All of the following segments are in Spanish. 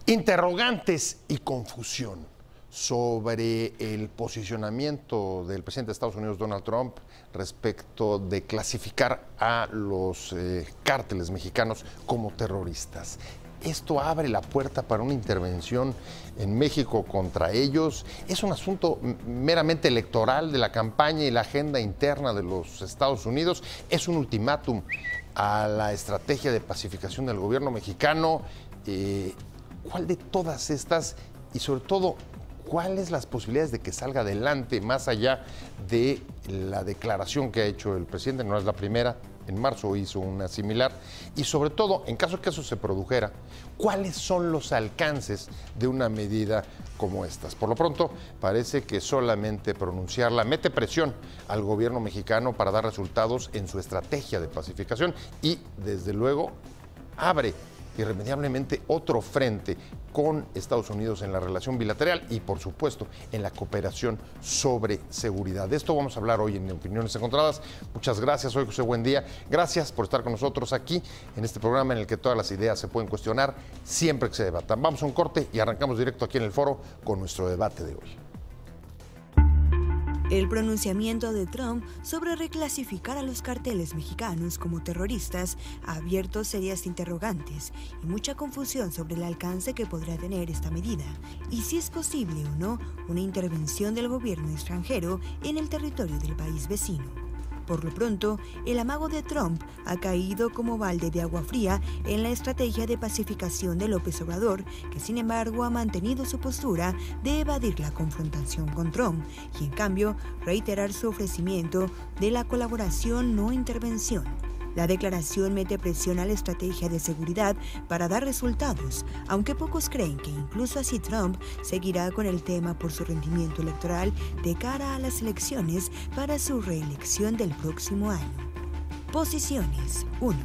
Interrogantes y confusión sobre el posicionamiento del presidente de Estados Unidos, Donald Trump, respecto de clasificar a los cárteles mexicanos como terroristas. ¿Esto abre la puerta para una intervención en México contra ellos? ¿Es un asunto meramente electoral de la campaña y la agenda interna de los Estados Unidos? ¿Es un ultimátum a la estrategia de pacificación del gobierno mexicano? ¿Cuál de todas estas y sobre todo cuáles las posibilidades de que salga adelante más allá de la declaración que ha hecho el presidente? No es la primera, en marzo hizo una similar, y sobre todo, en caso de que eso se produjera, ¿cuáles son los alcances de una medida como estas? Por lo pronto, parece que solamente pronunciarla mete presión al gobierno mexicano para dar resultados en su estrategia de pacificación y, desde luego, abre irremediablemente otro frente con Estados Unidos en la relación bilateral y, por supuesto, en la cooperación sobre seguridad. De esto vamos a hablar hoy en Opiniones Encontradas. Muchas gracias, soy José Buendía. Gracias por estar con nosotros aquí en este programa en el que todas las ideas se pueden cuestionar siempre que se debatan. Vamos a un corte y arrancamos directo aquí en el foro con nuestro debate de hoy. El pronunciamiento de Trump sobre reclasificar a los carteles mexicanos como terroristas ha abierto serias interrogantes y mucha confusión sobre el alcance que podrá tener esta medida y si es posible o no una intervención del gobierno extranjero en el territorio del país vecino. Por lo pronto, el amago de Trump ha caído como balde de agua fría en la estrategia de pacificación de López Obrador, que sin embargo ha mantenido su postura de evadir la confrontación con Trump y en cambio reiterar su ofrecimiento de la colaboración no intervención. La declaración mete presión a la estrategia de seguridad para dar resultados, aunque pocos creen que incluso así Trump seguirá con el tema por su rendimiento electoral de cara a las elecciones para su reelección del próximo año. Posiciones 1.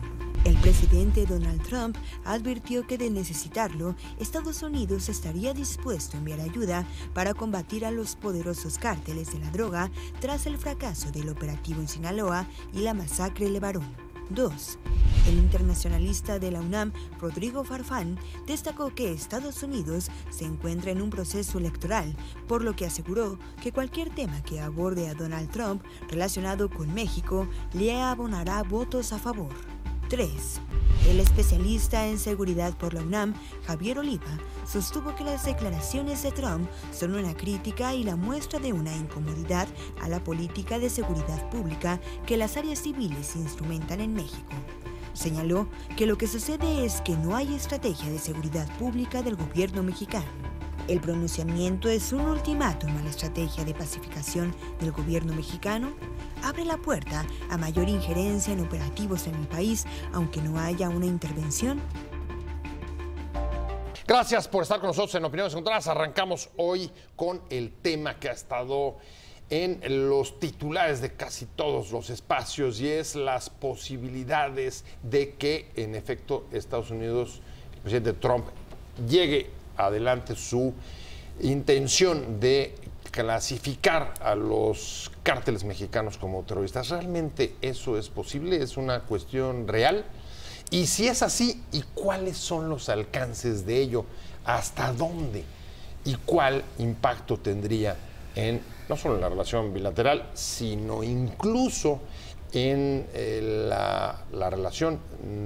El presidente Donald Trump advirtió que de necesitarlo, Estados Unidos estaría dispuesto a enviar ayuda para combatir a los poderosos cárteles de la droga tras el fracaso del operativo en Sinaloa y la masacre de Levarón. 2. El internacionalista de la UNAM, Rodrigo Farfán, destacó que Estados Unidos se encuentra en un proceso electoral, por lo que aseguró que cualquier tema que aborde a Donald Trump relacionado con México le abonará votos a favor. 3. El especialista en seguridad por la UNAM, Javier Oliva, sostuvo que las declaraciones de Trump son una crítica y la muestra de una incomodidad a la política de seguridad pública que las áreas civiles instrumentan en México. Señaló que lo que sucede es que no hay estrategia de seguridad pública del gobierno mexicano. ¿El pronunciamiento es un ultimátum a la estrategia de pacificación del gobierno mexicano? ¿Abre la puerta a mayor injerencia en operativos en el país, aunque no haya una intervención? Gracias por estar con nosotros en Opiniones Encontradas. Arrancamos hoy con el tema que ha estado en los titulares de casi todos los espacios y es las posibilidades de que, en efecto, Estados Unidos, el presidente Trump, llegue adelante su intención de clasificar a los cárteles mexicanos como terroristas. ¿Realmente eso es posible? ¿Es una cuestión real? Y si es así, ¿y cuáles son los alcances de ello? ¿Hasta dónde? ¿Y cuál impacto tendría no solo en la relación bilateral, sino incluso en la relación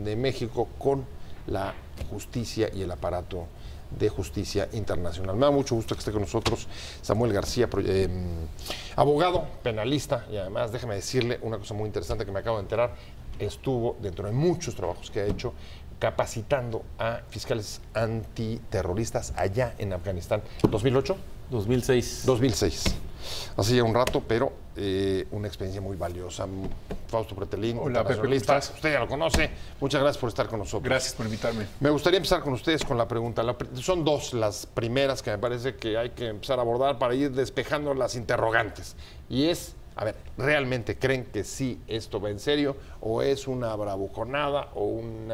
de México con la justicia y el aparato de justicia internacional? Me da mucho gusto que esté con nosotros Samuel García, abogado, penalista, y además déjeme decirle una cosa muy interesante que me acabo de enterar: estuvo dentro de muchos trabajos que ha hecho capacitando a fiscales antiterroristas allá en Afganistán. ¿2008? 2006. 2006. Hace ya un rato, pero una experiencia muy valiosa. Fausto Pretelín, internacionalista. Usted ya lo conoce. Muchas gracias por estar con nosotros. Gracias por invitarme. Me gustaría empezar con ustedes con la pregunta. Son dos las primeras que me parece que hay que empezar a abordar para ir despejando las interrogantes. Y es, a ver, ¿realmente creen que sí esto va en serio o es una bravuconada o un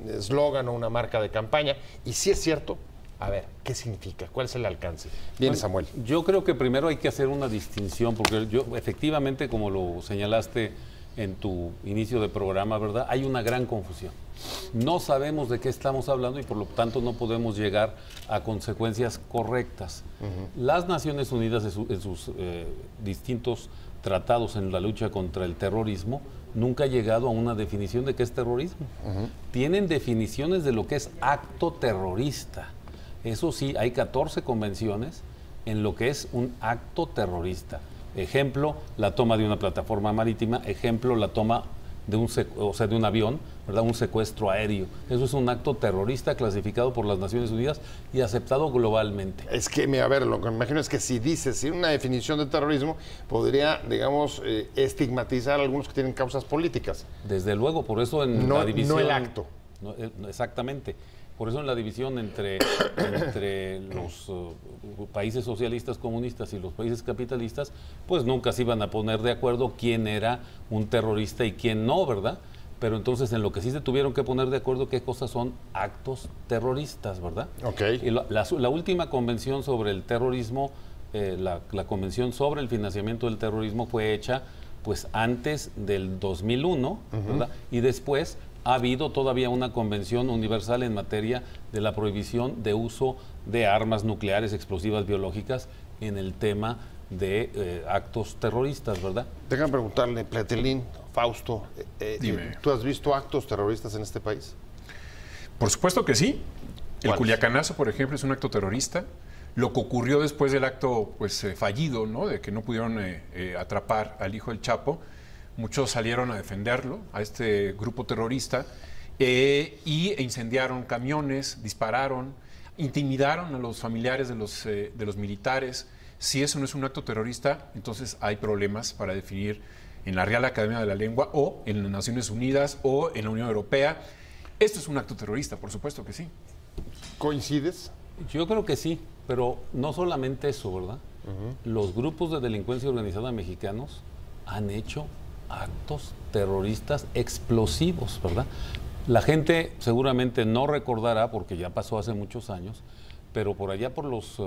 eslogan o una marca de campaña? Y si es cierto, a ver, ¿qué significa? ¿Cuál es el alcance? Bien, bueno, Samuel. Yo creo que primero hay que hacer una distinción, porque yo, efectivamente, como lo señalaste, en tu inicio de programa, ¿verdad? Hay una gran confusión. No sabemos de qué estamos hablando y por lo tanto no podemos llegar a consecuencias correctas. Las Naciones Unidas en sus distintos tratados en la lucha contra el terrorismo nunca ha llegado a una definición de qué es terrorismo. Tienen definiciones de lo que es acto terrorista. Eso sí, hay 14 convenciones en lo que es un acto terrorista. Ejemplo, la toma de una plataforma marítima. Ejemplo, la toma de un avión, ¿verdad? Un secuestro aéreo. Eso es un acto terrorista clasificado por las Naciones Unidas y aceptado globalmente. Es que, a ver, lo que me imagino es que si dices una definición de terrorismo, podría, digamos, estigmatizar a algunos que tienen causas políticas. Desde luego, por eso en la división... No el acto. No, exactamente. Por eso en la división entre los países socialistas comunistas y los países capitalistas, pues nunca se iban a poner de acuerdo quién era un terrorista y quién no, ¿verdad? Pero entonces en lo que sí se tuvieron que poner de acuerdo qué cosas son actos terroristas, ¿verdad? Okay. Y la última convención sobre el terrorismo, la convención sobre el financiamiento del terrorismo fue hecha pues antes del 2001, ¿verdad? Y después ha habido todavía una convención universal en materia de la prohibición de uso de armas nucleares, explosivas biológicas en el tema de actos terroristas, ¿verdad? Déjame preguntarle, Pletelín, Fausto, Dime. ¿tú has visto actos terroristas en este país? Por supuesto que sí. El ¿Cuáles? Culiacanazo, por ejemplo, es un acto terrorista. Lo que ocurrió después del acto pues, fallido, ¿no? De que no pudieron atrapar al hijo del Chapo, muchos salieron a defenderlo, a este grupo terrorista, e incendiaron camiones, dispararon, intimidaron a los familiares de los militares. Si eso no es un acto terrorista, entonces hay problemas para definir en la Real Academia de la Lengua o en las Naciones Unidas o en la Unión Europea. Esto es un acto terrorista, por supuesto que sí. ¿Coincides? Yo creo que sí, pero no solamente eso, ¿verdad? Los grupos de delincuencia organizada mexicanos han hecho actos terroristas explosivos, ¿verdad? La gente seguramente no recordará, porque ya pasó hace muchos años, pero por allá por los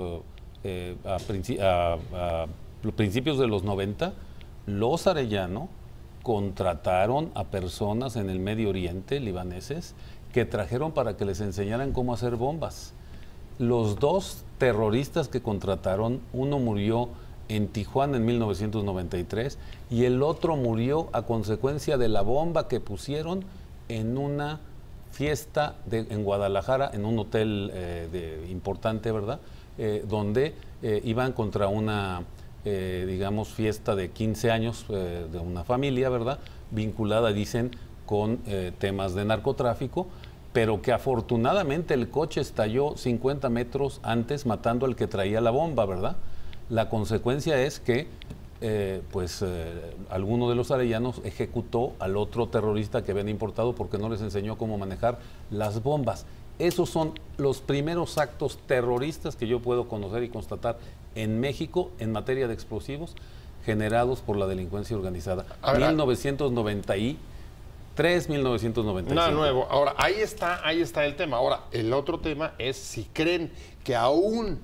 principios de los 90, los Arellano contrataron a personas en el Medio Oriente, libaneses, que trajeron para que les enseñaran cómo hacer bombas. Los dos terroristas que contrataron, uno murió en Tijuana en 1993 y el otro murió a consecuencia de la bomba que pusieron en una fiesta en Guadalajara, en un hotel importante, ¿verdad? Donde iban contra una, digamos, fiesta de 15 años de una familia, ¿verdad? Vinculada, dicen, con temas de narcotráfico, pero que afortunadamente el coche estalló 50 metros antes, matando al que traía la bomba, ¿verdad? La consecuencia es que alguno de los arellanos ejecutó al otro terrorista que habían importado porque no les enseñó cómo manejar las bombas. Esos son los primeros actos terroristas que yo puedo conocer y constatar en México en materia de explosivos generados por la delincuencia organizada. 1993, 1995. Nada nuevo. Ahora, ahí está el tema. Ahora, el otro tema es si creen que aún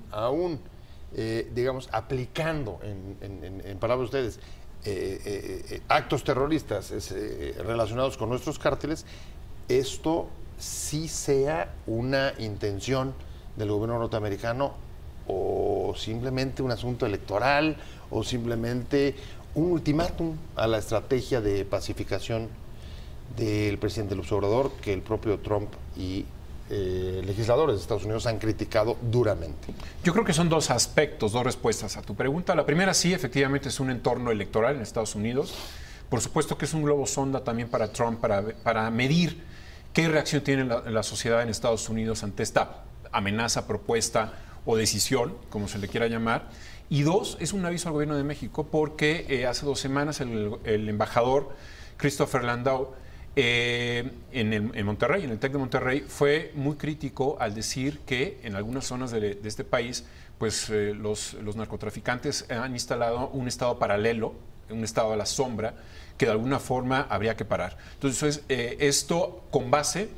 digamos, aplicando, en palabras de ustedes, actos terroristas relacionados con nuestros cárteles, esto sí sea una intención del gobierno norteamericano o simplemente un asunto electoral o simplemente un ultimátum a la estrategia de pacificación del presidente López Obrador que el propio Trump y legisladores de Estados Unidos han criticado duramente. Yo creo que son dos aspectos, dos respuestas a tu pregunta. La primera, sí, efectivamente es un entorno electoral en Estados Unidos. Por supuesto que es un globo sonda también para Trump, para medir qué reacción tiene la sociedad en Estados Unidos ante esta amenaza, propuesta o decisión, como se le quiera llamar. Y dos, es un aviso al gobierno de México porque hace 2 semanas el embajador Christopher Landau en Monterrey, en el TEC de Monterrey, fue muy crítico al decir que en algunas zonas de este país, pues los narcotraficantes han instalado un estado paralelo, un estado a la sombra, que de alguna forma habría que parar. Entonces, esto con base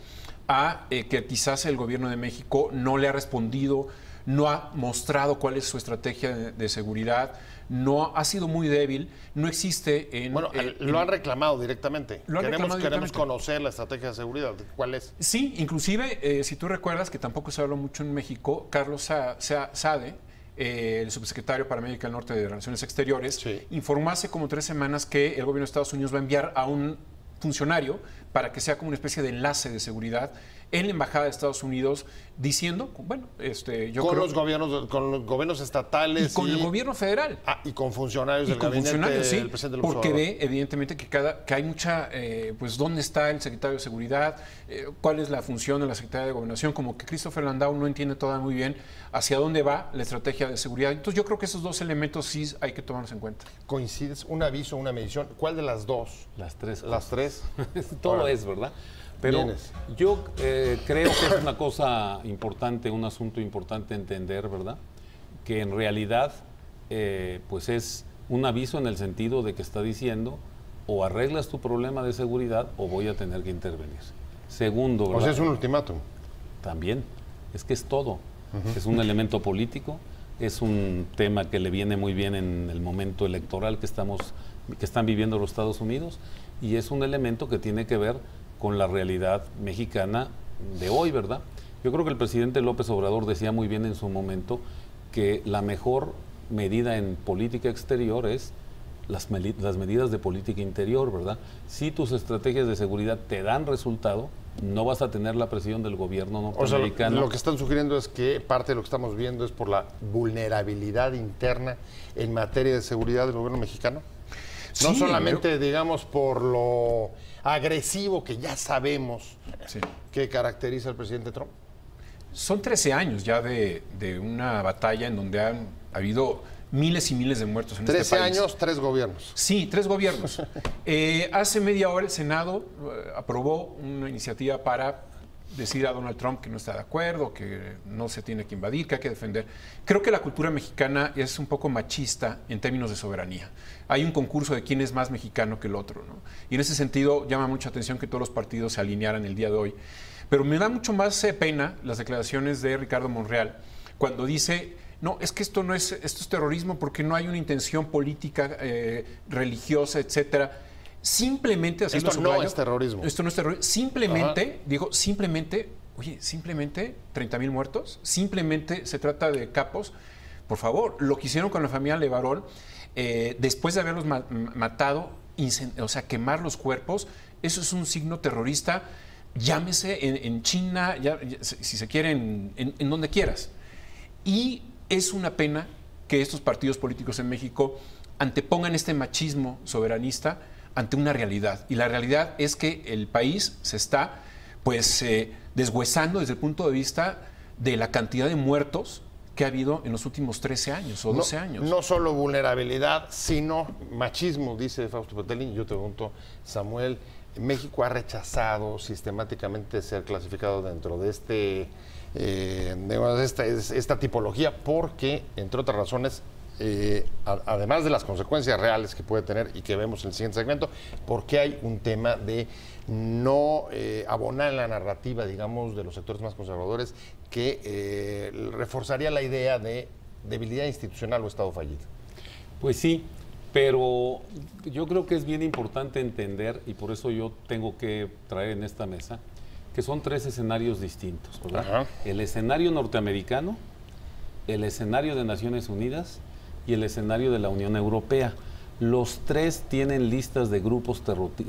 a que quizás el gobierno de México no le ha respondido, no ha mostrado cuál es su estrategia de seguridad, no ha sido muy débil, no existe en... Bueno, lo han reclamado directamente. Queremos conocer la estrategia de seguridad. ¿Cuál es? Sí, inclusive, si tú recuerdas que tampoco se habló mucho en México, Carlos Sade, el subsecretario para América del Norte de Relaciones Exteriores, sí, informó hace como 3 semanas que el gobierno de Estados Unidos va a enviar a un funcionario para que sea como una especie de enlace de seguridad en la embajada de Estados Unidos, diciendo, bueno, yo con creo, con los gobiernos estatales y con el gobierno federal. Y con funcionarios del con gabinete funcionarios, del presidente López porque Obrador. ve evidentemente que hay mucha, pues dónde está el secretario de Seguridad, cuál es la función de la Secretaría de Gobernación, como que Christopher Landau no entiende todavía muy bien hacia dónde va la estrategia de seguridad. Entonces yo creo que esos 2 elementos sí hay que tomarlos en cuenta. ¿Coincides? ¿Un aviso, una medición? ¿Cuál de las 2? Las 3 cosas. Las 3. Todo Ahora, es, ¿verdad? Pero vienes. yo creo que es una cosa importante, un asunto importante entender, ¿verdad? Que en realidad, pues es un aviso en el sentido de que está diciendo, o arreglas tu problema de seguridad o voy a tener que intervenir. Segundo, ¿verdad? O sea, es un ultimátum. También, es que es todo. Es un elemento político, es un tema que le viene muy bien en el momento electoral que están viviendo los Estados Unidos, y es un elemento que tiene que ver con la realidad mexicana de hoy, ¿verdad? Yo creo que el presidente López Obrador decía muy bien en su momento que la mejor medida en política exterior es las medidas de política interior, ¿verdad? Si tus estrategias de seguridad te dan resultado, no vas a tener la presión del gobierno norteamericano. O sea, lo que están sugiriendo es que parte de lo que estamos viendo es por la vulnerabilidad interna en materia de seguridad del gobierno mexicano. No Sí, solamente, digamos, por lo agresivo que ya sabemos Sí. que caracteriza al presidente Trump. Son 13 años ya de una batalla en donde han habido miles y miles de muertos en 13 este país. años, 3 gobiernos. Sí, 3 gobiernos. Hace media hora el Senado aprobó una iniciativa para decir a Donald Trump que no está de acuerdo, que no se tiene que invadir, que hay que defender. Creo que la cultura mexicana es un poco machista en términos de soberanía. Hay un concurso de quién es más mexicano que el otro, ¿no? Y en ese sentido llama mucha atención que todos los partidos se alinearan el día de hoy. Pero me da mucho más pena las declaraciones de Ricardo Monreal cuando dice: no, es que esto es terrorismo porque no hay una intención política, religiosa, etcétera. Simplemente, así Esto no es terrorismo. Esto no es terrorismo. Simplemente, simplemente 30,000 muertos. Simplemente se trata de capos. Por favor, lo que hicieron con la familia Levarón, después de haberlos matado, o sea, quemar los cuerpos, eso es un signo terrorista. Llámese en China, si se quiere, en donde quieras. Y es una pena que estos partidos políticos en México antepongan este machismo soberanista ante una realidad. Y la realidad es que el país se está, pues, deshuesando desde el punto de vista de la cantidad de muertos que ha habido en los últimos 13 años o 12 años. No solo vulnerabilidad, sino machismo, dice Fausto Petelín. Yo te pregunto, Samuel, México ha rechazado sistemáticamente ser clasificado dentro de esta tipología porque, entre otras razones, además de las consecuencias reales que puede tener y que vemos en el siguiente segmento, porque hay un tema de no abonar la narrativa, digamos, de los sectores más conservadores que reforzaría la idea de debilidad institucional o Estado fallido. Pues sí, pero yo creo que es bien importante entender, y por eso yo tengo que traer en esta mesa, que son 3 escenarios distintos, ¿verdad? Ajá. El escenario norteamericano, el escenario de Naciones Unidas y el escenario de la Unión Europea. Los 3 tienen listas de grupos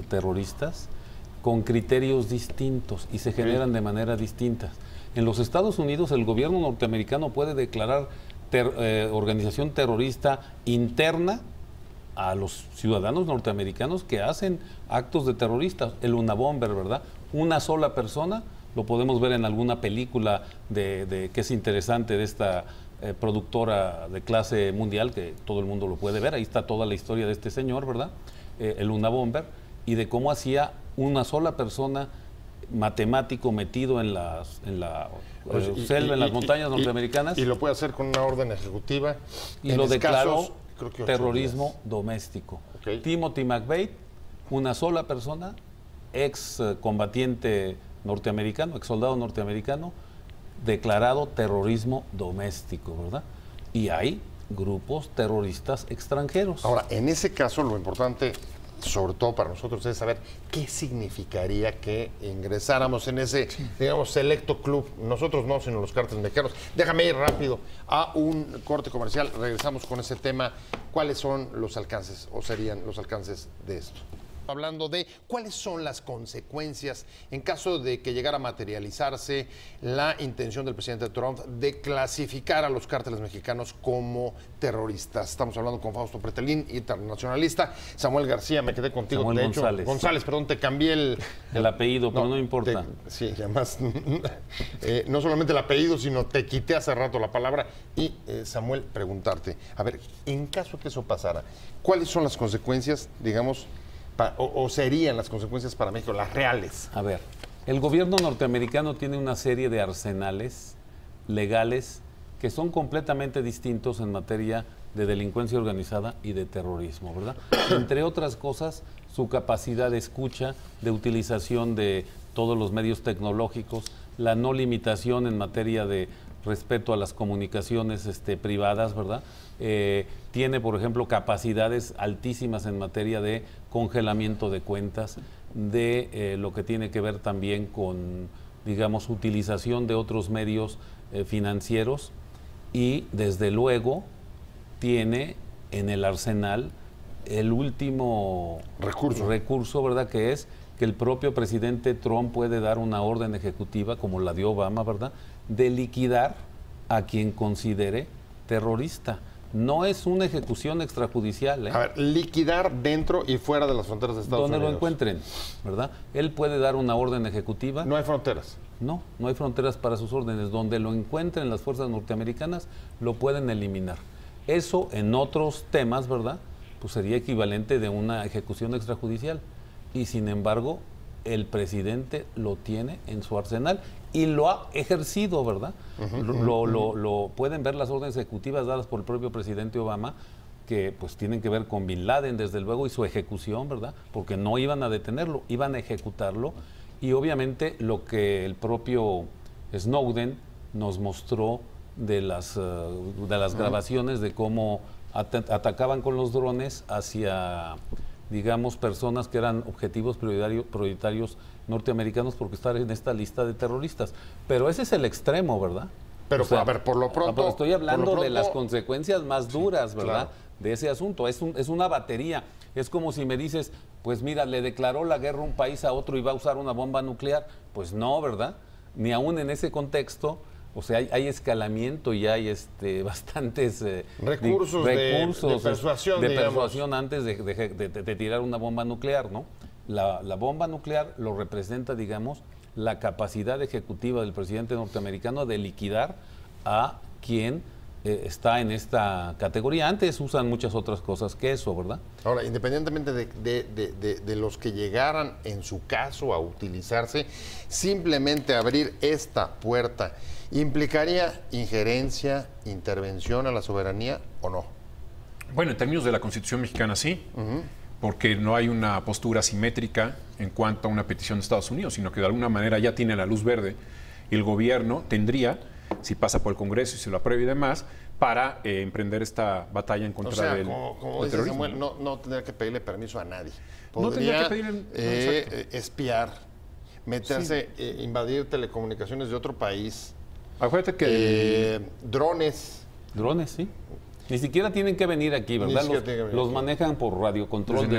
terroristas con criterios distintos y se generan de manera distinta. En los Estados Unidos, el gobierno norteamericano puede declarar organización terrorista interna a los ciudadanos norteamericanos que hacen actos de terroristas. El Unabomber, ¿verdad? Una sola persona, lo podemos ver en alguna película que es interesante de esta productora de clase mundial, que todo el mundo lo puede ver. Ahí está toda la historia de este señor, ¿verdad? El Unabomber, y de cómo hacía una sola persona, matemático, metido en la selva, en las montañas norteamericanas. Y lo puede hacer con una orden ejecutiva. Y lo declaró creo que 8 terrorismo días. doméstico. Okay. Timothy McVeigh, una sola persona, ex combatiente norteamericano, ex soldado norteamericano, declarado terrorismo doméstico, ¿verdad? Y hay grupos terroristas extranjeros. Ahora, en ese caso, lo importante, sobre todo para nosotros, es saber qué significaría que ingresáramos en ese, digamos, selecto club. Nosotros no, sino los cárteles mexicanos. Déjame ir rápido a un corte comercial. Regresamos con ese tema. ¿Cuáles son los alcances, o serían los alcances de esto? Hablando de cuáles son las consecuencias en caso de que llegara a materializarse la intención del presidente Trump de clasificar a los cárteles mexicanos como terroristas. Estamos hablando con Fausto Pretelín, internacionalista. Samuel García, me quedé contigo. Samuel de González. hecho, González, perdón, te cambié el apellido, pero no importa. Sí, además, no solamente el apellido, sino te quité hace rato la palabra. Y, Samuel, preguntarte, a ver, en caso que eso pasara, ¿cuáles son las consecuencias, digamos, o serían las consecuencias para México, las reales? A ver, el gobierno norteamericano tiene una serie de arsenales legales que son completamente distintos en materia de delincuencia organizada y de terrorismo, ¿verdad? Entre otras cosas, su capacidad de escucha, de utilización de todos los medios tecnológicos, la no limitación en materia de respeto a las comunicaciones privadas, ¿verdad? Tiene, por ejemplo, capacidades altísimas en materia de congelamiento de cuentas, de lo que tiene que ver también con, digamos, utilización de otros medios financieros, y desde luego tiene en el arsenal el último recurso, ¿verdad?, que es que el propio presidente Trump puede dar una orden ejecutiva, como la dio Obama, ¿verdad?, de liquidar a quien considere terrorista. No es una ejecución extrajudicial. A ver, liquidar dentro y fuera de las fronteras de Estados Unidos. Donde lo encuentren, ¿verdad? Él puede dar una orden ejecutiva. No hay fronteras. No, no hay fronteras para sus órdenes. Donde lo encuentren las fuerzas norteamericanas, lo pueden eliminar. Eso en otros temas, ¿verdad?, pues sería equivalente de una ejecución extrajudicial. Y sin embargo, el presidente lo tiene en su arsenal y lo ha ejercido, ¿verdad? Lo pueden ver las órdenes ejecutivas dadas por el propio presidente Obama, que pues tienen que ver con Bin Laden, desde luego, y su ejecución, ¿verdad? Porque no iban a detenerlo, iban a ejecutarlo. Y obviamente lo que el propio Snowden nos mostró de las grabaciones de cómo atacaban con los drones hacia, digamos, personas que eran objetivos prioritarios norteamericanos porque están en esta lista de terroristas. Pero ese es el extremo, ¿verdad? Pero, o sea, a ver, por lo pronto... Estoy hablando de las consecuencias más duras, ¿verdad? Claro. De ese asunto. Es una batería. Es como si me dices, pues mira, le declaró la guerra un país a otro y va a usar una bomba nuclear. Pues no, ¿verdad? Ni aún en ese contexto. O sea, hay escalamiento y hay bastantes recursos de persuasión, antes de tirar una bomba nuclear, ¿no? La bomba nuclear lo representa, digamos, la capacidad ejecutiva del presidente norteamericano de liquidar a quien está en esta categoría. Antes usan muchas otras cosas que eso, ¿verdad? Ahora, independientemente de los que llegaran en su caso a utilizarse, simplemente abrir esta puerta, ¿implicaría injerencia, intervención a la soberanía o no? Bueno, en términos de la Constitución mexicana sí, porque no hay una postura simétrica en cuanto a una petición de Estados Unidos, sino que de alguna manera ya tiene la luz verde y el gobierno tendría, si pasa por el Congreso y se lo aprueba y demás, para emprender esta batalla en contra del dice terrorismo. Samuel, no tendría que pedirle permiso a nadie. No tendría Podría que pedirle espiar, meterse, invadir telecomunicaciones de otro país. Acuérdate que drones. Drones, sí. Ni siquiera tienen que venir aquí, ¿verdad? Los manejan por radiocontrol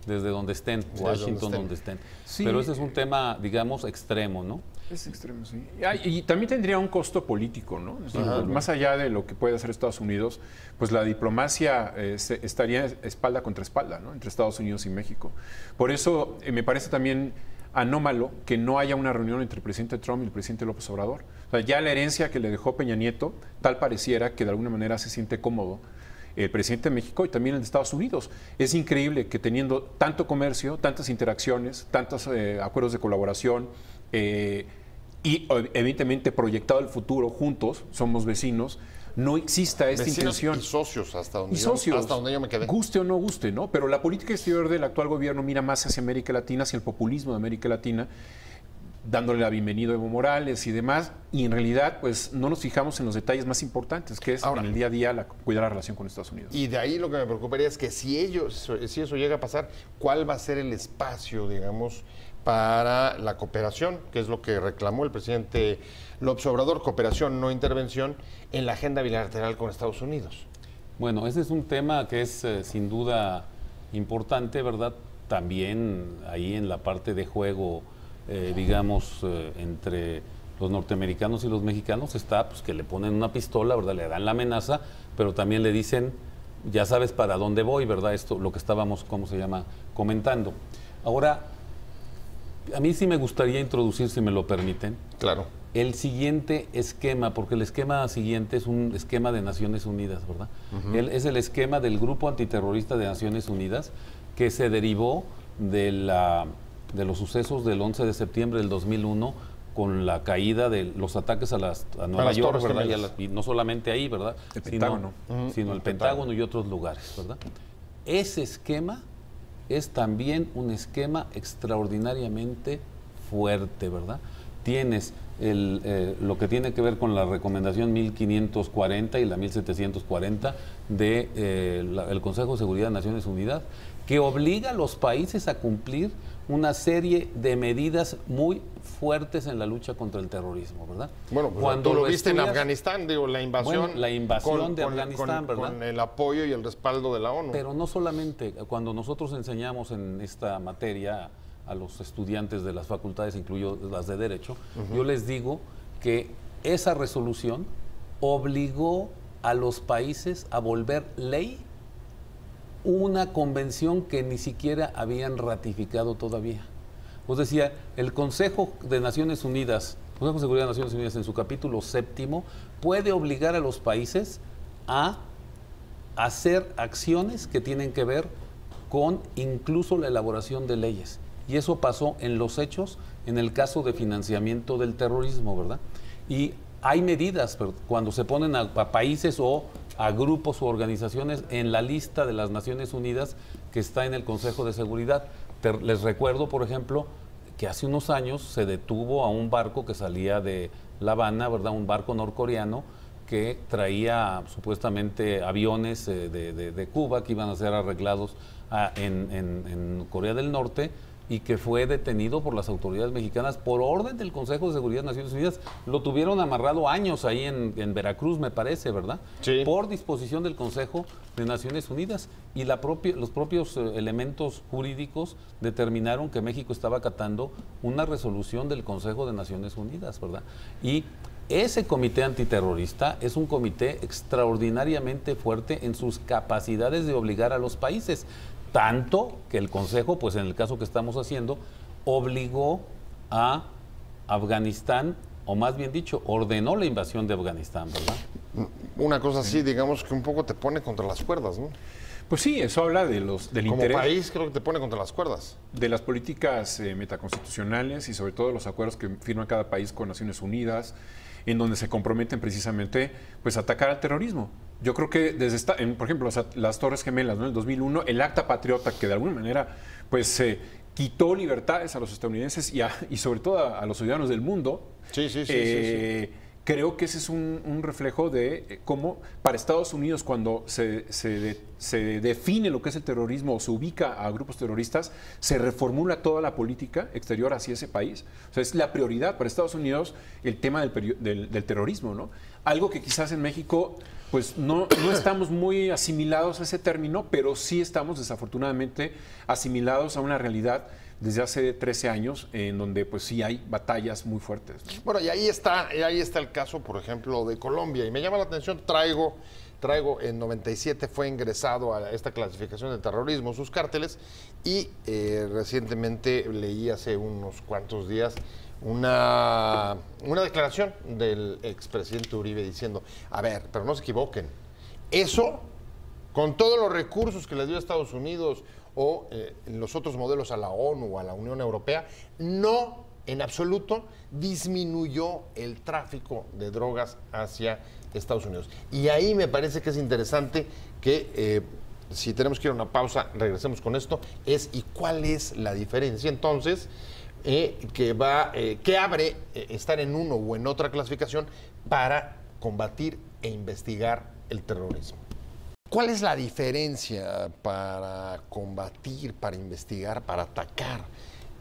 desde donde estén, Washington, donde estén. Sí. Pero ese es un tema, digamos, extremo, ¿no? Es extremo, sí. Y también tendría un costo político, ¿no? Es decir, más allá de lo que puede hacer Estados Unidos, pues la diplomacia estaría espalda contra espalda, ¿no?, entre Estados Unidos y México. Por eso me parece también anómalo que no haya una reunión entre el presidente Trump y el presidente López Obrador. O sea, ya la herencia que le dejó Peña Nieto, tal pareciera que de alguna manera se siente cómodo el presidente de México y también el de Estados Unidos. Es increíble que teniendo tanto comercio, tantas interacciones, tantos acuerdos de colaboración y evidentemente proyectado el futuro juntos, somos vecinos, no exista esta intención. Y socios hasta donde, hasta donde yo me quedé. Guste o no guste, ¿no? Pero la política exterior del actual gobierno mira más hacia América Latina, hacia el populismo de América Latina. dándole la bienvenida a Evo Morales y demás, y en realidad pues no nos fijamos en los detalles más importantes, que es Ahora, en el día a día cuidar la relación con Estados Unidos. Y de ahí lo que me preocuparía es que si eso llega a pasar, ¿cuál va a ser el espacio, digamos, para la cooperación, que es lo que reclamó el presidente López Obrador, cooperación, no intervención, en la agenda bilateral con Estados Unidos? Bueno, ese es un tema que es sin duda importante, ¿verdad? También ahí en la parte de juego, digamos, entre los norteamericanos y los mexicanos está pues, que le ponen una pistola, ¿verdad? Le dan la amenaza, pero también le dicen, ya sabes para dónde voy, ¿verdad? Esto, lo que estábamos, ¿cómo se llama?, comentando. Ahora, a mí sí me gustaría introducir, si me lo permiten, Claro. el siguiente esquema, porque el esquema siguiente es un esquema de Naciones Unidas, ¿verdad? Es el esquema del Grupo Antiterrorista de Naciones Unidas, que se derivó de los sucesos del 11 de septiembre del 2001, con la caída de los ataques a Nueva York, ¿verdad? Y no solamente ahí, ¿verdad? El Pentágono. Sino el Pentágono y otros lugares, ¿verdad? Ese esquema es también un esquema extraordinariamente fuerte, ¿verdad? Tienes lo que tiene que ver con la recomendación 1540 y la 1740 del Consejo de Seguridad de Naciones Unidas, que obliga a los países a cumplir una serie de medidas muy fuertes en la lucha contra el terrorismo, ¿verdad? Bueno, pues Cuando tú lo viste en estudias, Afganistán, digo, la invasión. bueno, la invasión de Afganistán, ¿verdad? Con el apoyo y el respaldo de la ONU. Pero no solamente, cuando nosotros enseñamos en esta materia a los estudiantes de las facultades, incluyo las de Derecho, yo les digo que esa resolución obligó a los países a volver ley una convención que ni siquiera habían ratificado todavía. Os decía, el Consejo de Naciones Unidas, el Consejo de Seguridad de Naciones Unidas, en su capítulo 7, puede obligar a los países a hacer acciones que tienen que ver con incluso la elaboración de leyes. Y eso pasó en los hechos en el caso de financiamiento del terrorismo, ¿verdad? Y hay medidas cuando se ponen a países o a grupos o organizaciones en la lista de las Naciones Unidas que está en el Consejo de Seguridad. Les recuerdo, por ejemplo, que hace unos años se detuvo a un barco que salía de La Habana, ¿verdad? Un barco norcoreano que traía supuestamente aviones de Cuba que iban a ser arreglados en Corea del Norte, y que fue detenido por las autoridades mexicanas por orden del Consejo de Seguridad de Naciones Unidas. Lo tuvieron amarrado años ahí en Veracruz, me parece, ¿verdad? Sí. Por disposición del Consejo de Naciones Unidas. Y los propios elementos jurídicos determinaron que México estaba acatando una resolución del Consejo de Naciones Unidas, ¿verdad? Y ese comité antiterrorista es un comité extraordinariamente fuerte en sus capacidades de obligar a los países. Tanto que el Consejo, pues en el caso que estamos haciendo, obligó a Afganistán, o más bien dicho, ordenó la invasión de Afganistán, ¿verdad? Una cosa así, digamos que un poco te pone contra las cuerdas, ¿no? Pues sí, eso habla del Como interés país creo que te pone contra las cuerdas. de las políticas metaconstitucionales y sobre todo los acuerdos que firma cada país con Naciones Unidas, en donde se comprometen precisamente pues a atacar al terrorismo. Yo creo que por ejemplo, las Torres Gemelas, ¿no? En el 2001, el Acta Patriota, que de alguna manera pues quitó libertades a los estadounidenses y sobre todo a los ciudadanos del mundo. Sí. Creo que ese es un reflejo de cómo para Estados Unidos, cuando se define lo que es el terrorismo o se ubica a grupos terroristas, se reformula toda la política exterior hacia ese país. O sea, es la prioridad para Estados Unidos el tema del terrorismo, ¿no? Algo que quizás en México pues no estamos muy asimilados a ese término, pero sí estamos desafortunadamente asimilados a una realidad desde hace 13 años, en donde pues sí hay batallas muy fuertes, ¿no? Bueno, y ahí está el caso, por ejemplo, de Colombia. Y me llama la atención, traigo en 97 fue ingresado a esta clasificación de terrorismo, sus cárteles, y recientemente leí hace unos cuantos días una declaración del expresidente Uribe diciendo, a ver, pero no se equivoquen, eso, con todos los recursos que le dio a Estados Unidos o en los otros modelos a la ONU o a la Unión Europea, no en absoluto disminuyó el tráfico de drogas hacia Estados Unidos. Y ahí me parece que es interesante que, si tenemos que ir a una pausa, regresemos con esto, ¿y cuál es la diferencia entonces que abre estar en uno o en otra clasificación para combatir e investigar el terrorismo. ¿Cuál es la diferencia para combatir, para investigar, para atacar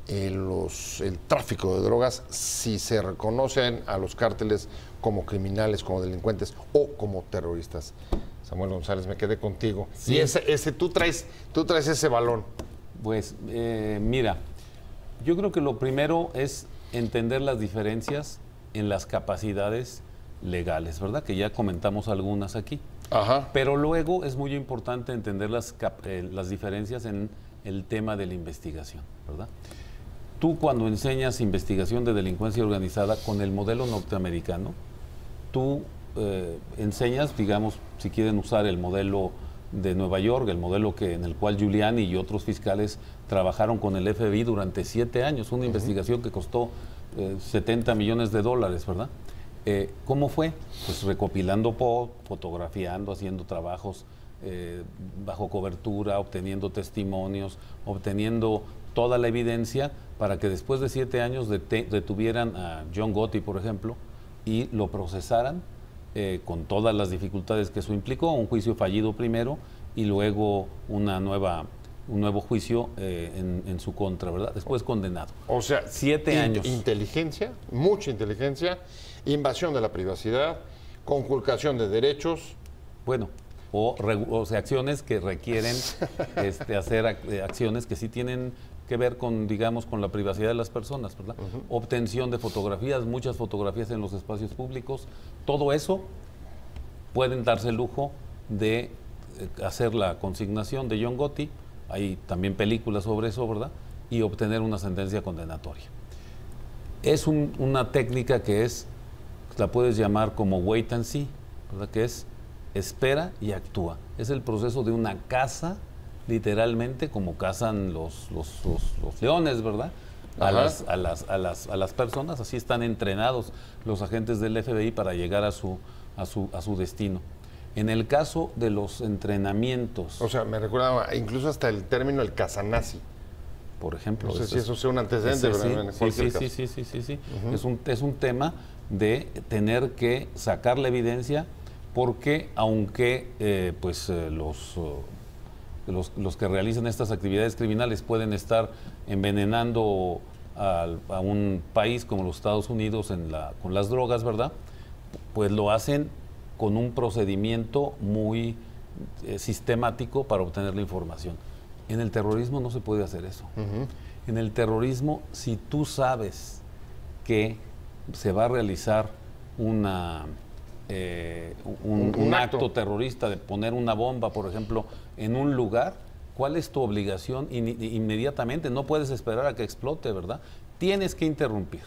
el tráfico de drogas si se reconocen a los cárteles como criminales, como delincuentes o como terroristas? Samuel González, me quedé contigo. Sí. Y tú traes ese balón. Pues mira, yo creo que lo primero es entender las diferencias en las capacidades legales, ¿verdad? Que ya comentamos algunas aquí. Ajá. Pero luego es muy importante entender las diferencias en el tema de la investigación, ¿verdad? Tú cuando enseñas investigación de delincuencia organizada con el modelo norteamericano, tú enseñas, digamos, si quieren usar el modelo de Nueva York, el modelo en el cual Giuliani y otros fiscales trabajaron con el FBI durante 7 años, una investigación que costó $70 millones, ¿verdad? ¿Cómo fue? Pues recopilando fotografiando, haciendo trabajos bajo cobertura, obteniendo testimonios, obteniendo toda la evidencia para que después de 7 años detuvieran a John Gotti, por ejemplo, y lo procesaran con todas las dificultades que eso implicó, un juicio fallido primero y luego un nuevo juicio en su contra, ¿verdad? Después condenado. O sea, 7 años. Inteligencia, mucha inteligencia, invasión de la privacidad, conculcación de derechos. Bueno, o sea, acciones que requieren hacer acciones que sí tienen que ver con, digamos, con la privacidad de las personas, ¿verdad? Obtención de fotografías, muchas fotografías en los espacios públicos, todo eso pueden darse el lujo de hacer la consignación de John Gotti, hay también películas sobre eso, ¿verdad? Y obtener una sentencia condenatoria. Es una técnica que la puedes llamar como wait and see, ¿verdad? Que es espera y actúa. Es el proceso de una caza, literalmente, como cazan los leones, ¿verdad? A las personas, así están entrenados los agentes del FBI para llegar a su destino. En el caso de los entrenamientos... O sea, me recuerda incluso hasta el término el cazanazi. Por ejemplo. No sé si eso sea un antecedente, ¿verdad? Sí. Es un tema de tener que sacar la evidencia porque aunque los que realizan estas actividades criminales pueden estar envenenando a un país como los Estados Unidos con las drogas, ¿verdad? Pues lo hacen con un procedimiento muy sistemático para obtener la información. En el terrorismo no se puede hacer eso. En el terrorismo, si tú sabes que se va a realizar un acto terrorista de poner una bomba, por ejemplo, en un lugar, ¿cuál es tu obligación? Inmediatamente, no puedes esperar a que explote, ¿verdad? Tienes que interrumpir,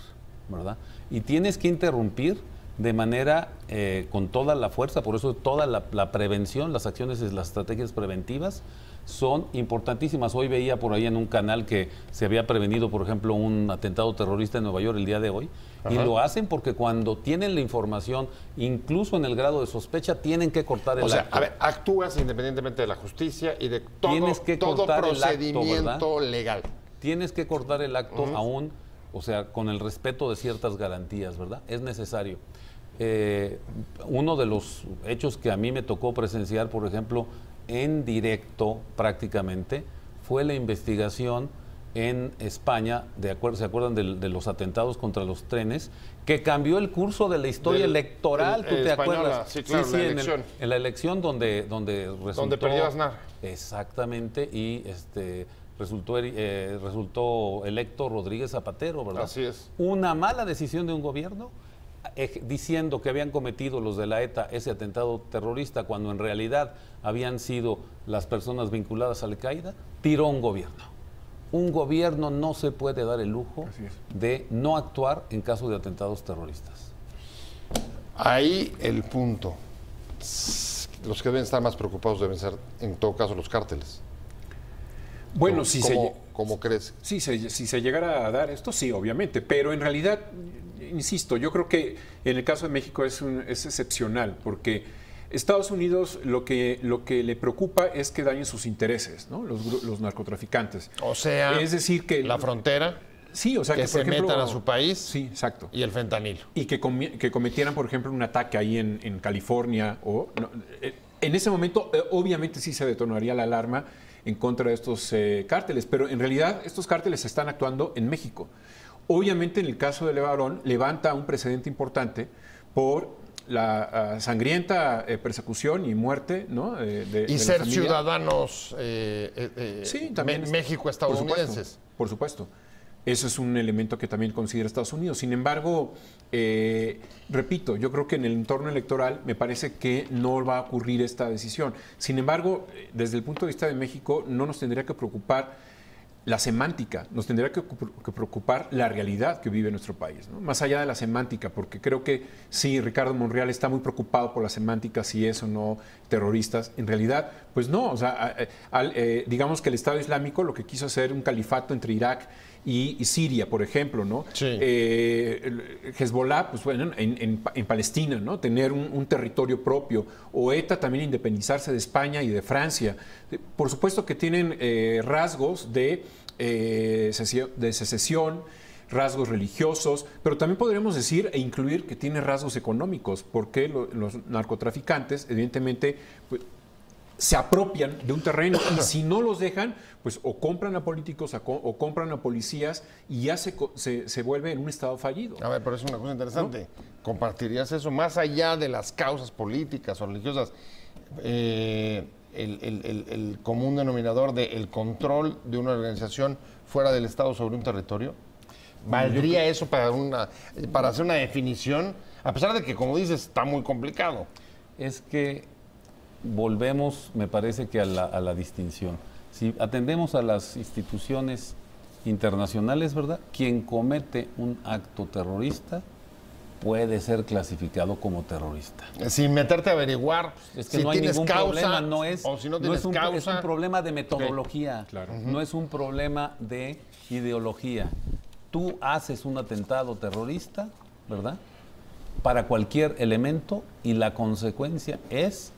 ¿verdad? Y tienes que interrumpir de manera con toda la fuerza, por eso toda la prevención, las acciones y las estrategias preventivas son importantísimas. Hoy veía por ahí en un canal que se había prevenido, por ejemplo, un atentado terrorista en Nueva York el día de hoy. Ajá. Y lo hacen porque cuando tienen la información, incluso en el grado de sospecha, tienen que cortar el acto. O sea, a ver, actúas independientemente de la justicia y de todo procedimiento legal. Tienes que cortar el acto aún, o sea, con el respeto de ciertas garantías, ¿verdad? Es necesario. Uno de los hechos que a mí me tocó presenciar, por ejemplo, en directo prácticamente, fue la investigación en España, ¿se acuerdan de los atentados contra los trenes? Que cambió el curso de la historia electoral, ¿tú te acuerdas? Sí, claro, la elección. En la elección donde resultó... Donde perdió Aznar. Exactamente, y resultó electo Rodríguez Zapatero, ¿verdad? Así es. Una mala decisión de un gobierno diciendo que habían cometido los de la ETA ese atentado terrorista cuando en realidad habían sido las personas vinculadas a Al-Qaeda, tiró un gobierno. Un gobierno no se puede dar el lujo de no actuar en caso de atentados terroristas. Ahí el punto. Los que deben estar más preocupados deben ser, en todo caso, los cárteles. Bueno, ¿Cómo crees? Sí, si se llegara a dar esto, sí, obviamente, pero en realidad, insisto, yo creo que en el caso de México es excepcional, porque Estados Unidos lo que le preocupa es que dañen sus intereses, ¿no? Los narcotraficantes. O sea, es decir, que la frontera. Sí, o sea, que por se ejemplo, metan a su país. Sí, exacto. Y el fentanilo. Y que cometieran, por ejemplo, un ataque ahí en California. En ese momento, obviamente sí se detonaría la alarma en contra de estos cárteles, pero en realidad estos cárteles están actuando en México. Obviamente, en el caso de LeBaron, levanta un precedente importante por la sangrienta persecución y muerte, ¿no? Y ser ciudadanos sí, también México-estadounidenses. Por supuesto. Eso es un elemento que también considera Estados Unidos. Sin embargo, repito, yo creo que en el entorno electoral me parece que no va a ocurrir esta decisión. Sin embargo, desde el punto de vista de México, no nos tendría que preocupar la semántica, nos tendría que preocupar la realidad que vive nuestro país, ¿no? Más allá de la semántica, porque creo que sí, Ricardo Monreal está muy preocupado por la semántica, si es o no terroristas. En realidad, pues no, o sea, digamos que el Estado Islámico lo que quiso hacer un califato entre Irak y Siria, por ejemplo, ¿no? Sí. Hezbollah, pues bueno, en Palestina, ¿no? Tener un territorio propio, o ETA también independizarse de España y de Francia. Por supuesto que tienen rasgos de secesión, rasgos religiosos, pero también podríamos decir e incluir que tiene rasgos económicos, porque los narcotraficantes, evidentemente, pues, se apropian de un terreno y si no los dejan, pues o compran a políticos o compran a policías y ya se vuelve en un estado fallido. A ver, pero es una cosa interesante. ¿No? ¿Compartirías eso más allá de las causas políticas o religiosas? El común denominador del control de una organización fuera del Estado sobre un territorio. ¿Valdría eso para hacer una definición? A pesar de que, como dices, está muy complicado. Es que volvemos, me parece que a la distinción. Si atendemos a las instituciones internacionales, ¿verdad? Quien comete un acto terrorista puede ser clasificado como terrorista. Sin meterte a averiguar es que si no hay tienes ningún causa problema, no es, o si no tienes causa. Es un problema de metodología, okay. Claro. No es un problema de ideología. Tú haces un atentado terrorista, ¿verdad? Para cualquier elemento y la consecuencia es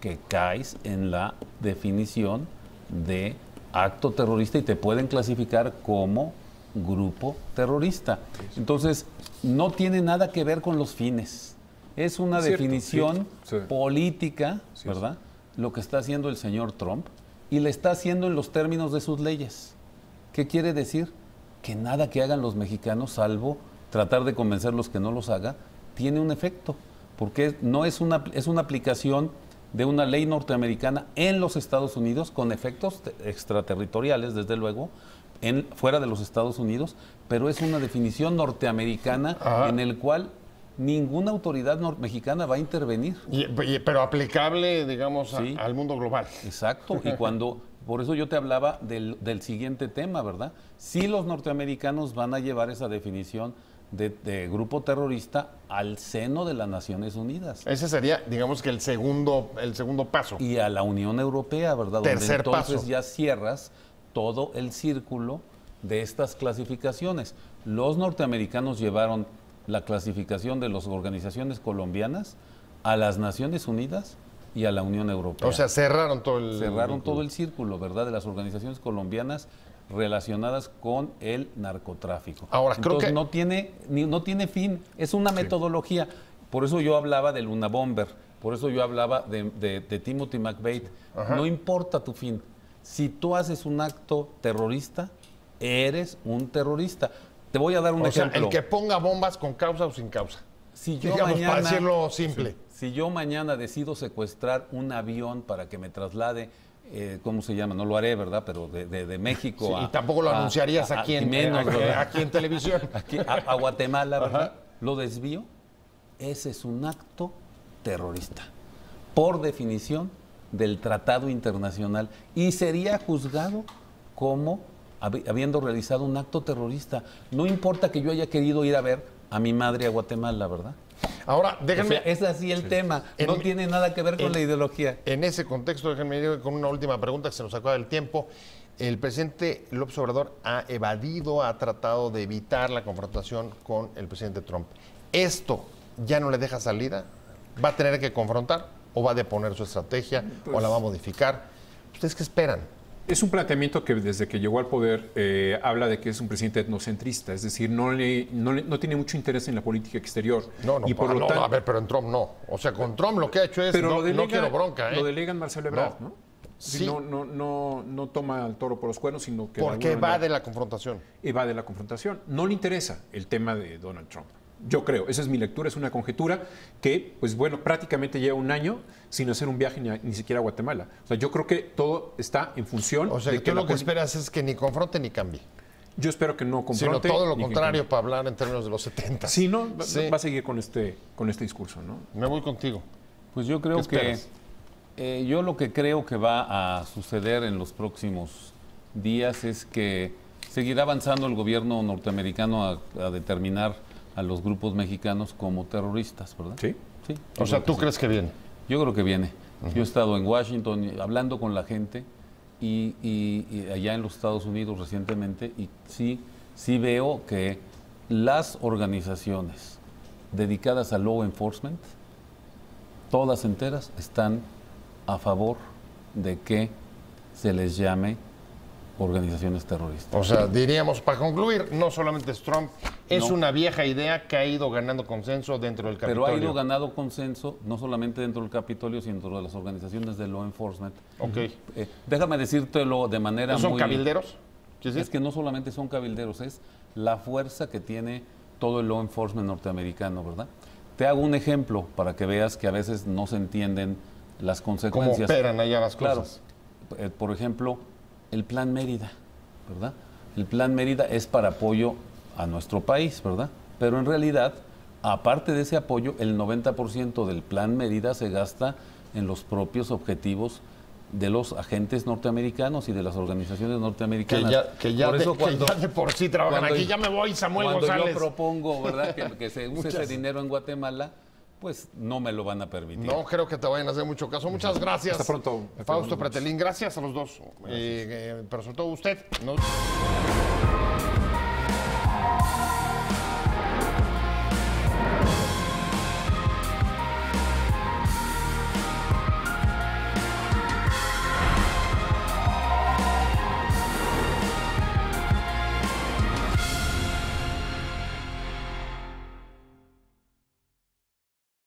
que caes en la definición de acto terrorista y te pueden clasificar como grupo terrorista. Entonces, no tiene nada que ver con los fines. Es una definición política, ¿verdad? Lo que está haciendo el señor Trump y le está haciendo en los términos de sus leyes. ¿Qué quiere decir? Que nada que hagan los mexicanos, salvo tratar de convencerlos que no los haga, tiene un efecto, porque no es una aplicación de una ley norteamericana en los Estados Unidos con efectos extraterritoriales, desde luego, fuera de los Estados Unidos, pero es una definición norteamericana en el cual ninguna autoridad mexicana va a intervenir. Pero aplicable, digamos, sí, al mundo global. Exacto, y por eso yo te hablaba del siguiente tema, ¿verdad? Si los norteamericanos van a llevar esa definición de grupo terrorista al seno de las Naciones Unidas. Ese sería, digamos que el segundo paso. Y a la Unión Europea, ¿verdad? Tercer donde entonces paso. Ya cierras todo el círculo de estas clasificaciones. Los norteamericanos llevaron la clasificación de las organizaciones colombianas a las Naciones Unidas y a la Unión Europea. O sea, cerraron todo el círculo, ¿verdad? De las organizaciones colombianas relacionadas con el narcotráfico. Ahora, entonces, creo que no tiene fin, es una metodología. Por eso yo hablaba del Unabomber, por eso yo hablaba de Timothy McVeigh. No importa tu fin. Si tú haces un acto terrorista, eres un terrorista. Te voy a dar un ejemplo. O sea, el que ponga bombas con causa o sin causa. Si yo digamos, mañana, para decirlo simple. Si yo mañana decido secuestrar un avión para que me traslade, ¿cómo se llama? No lo haré, ¿verdad? Pero de México sí, y tampoco lo anunciarías aquí en televisión. Aquí, a Guatemala, ¿verdad? Lo desvío. Ese es un acto terrorista. Por definición del tratado internacional. Y sería juzgado como habiendo realizado un acto terrorista. No importa que yo haya querido ir a ver a mi madre a Guatemala, ¿verdad? Ahora, déjenme... O sea, es así el tema. No tiene nada que ver con la ideología. En ese contexto, déjenme ir con una última pregunta que se nos acaba el tiempo. El presidente López Obrador ha tratado de evitar la confrontación con el presidente Trump. ¿Esto ya no le deja salida? ¿Va a tener que confrontar o va a deponer su estrategia o la va a modificar? ¿Ustedes qué esperan? Es un planteamiento que desde que llegó al poder habla de que es un presidente etnocentrista, es decir, no tiene mucho interés en la política exterior. Y por lo tanto, a ver, pero en Trump no. O sea, con Trump lo que ha hecho es pero no quiero bronca. Lo delegan Marcelo Ebrard, ¿no? Sí. No toma al toro por los cuernos, sino que... Porque va de la confrontación. Evade la confrontación. No le interesa el tema de Donald Trump. Yo creo, esa es mi lectura, es una conjetura que, pues bueno, prácticamente lleva un año sin hacer un viaje ni siquiera a Guatemala. O sea, yo creo que todo está en función de que tú lo que esperas es que ni confronte ni cambie. Yo espero que no confronte. Sino todo lo contrario para hablar en términos de los 70. Sí, ¿no? Va a seguir con este discurso, ¿no? Me voy contigo. Pues yo creo que... yo lo que creo que va a suceder en los próximos días es que seguirá avanzando el gobierno norteamericano a determinar a los grupos mexicanos como terroristas, ¿verdad? Sí. Sí. O sea, ¿tú crees que viene? Yo creo que viene. Yo he estado en Washington hablando con la gente y allá en los Estados Unidos recientemente y sí veo que las organizaciones dedicadas al law enforcement, todas enteras, están a favor de que se les llame organizaciones terroristas. O sea, diríamos, para concluir, no solamente es Trump, es una vieja idea que ha ido ganando consenso dentro del Capitolio. Pero ha ido ganando consenso, no solamente dentro del Capitolio, sino dentro de las organizaciones de law enforcement. Ok. Déjame decírtelo de manera ¿Son muy... cabilderos? Es que no solamente son cabilderos, es la fuerza que tiene todo el law enforcement norteamericano, ¿verdad? Te hago un ejemplo para que veas que a veces no se entienden las consecuencias. ¿Cómo operan allá las cosas? Claro. Por ejemplo, el Plan Mérida, ¿verdad? El Plan Mérida es para apoyo a nuestro país, ¿verdad? Pero en realidad, aparte de ese apoyo, el 90% del Plan Mérida se gasta en los propios objetivos de los agentes norteamericanos y de las organizaciones norteamericanas. Que ya de por sí trabajan aquí. Ya me voy, Samuel González. Cuando yo propongo, ¿verdad?, que se use ese dinero en Guatemala, pues no me lo van a permitir. No creo que te vayan a hacer mucho caso. Muchas gracias. Hasta pronto. Fausto Pretelín, gracias a los dos. Pero sobre todo usted. ¿no?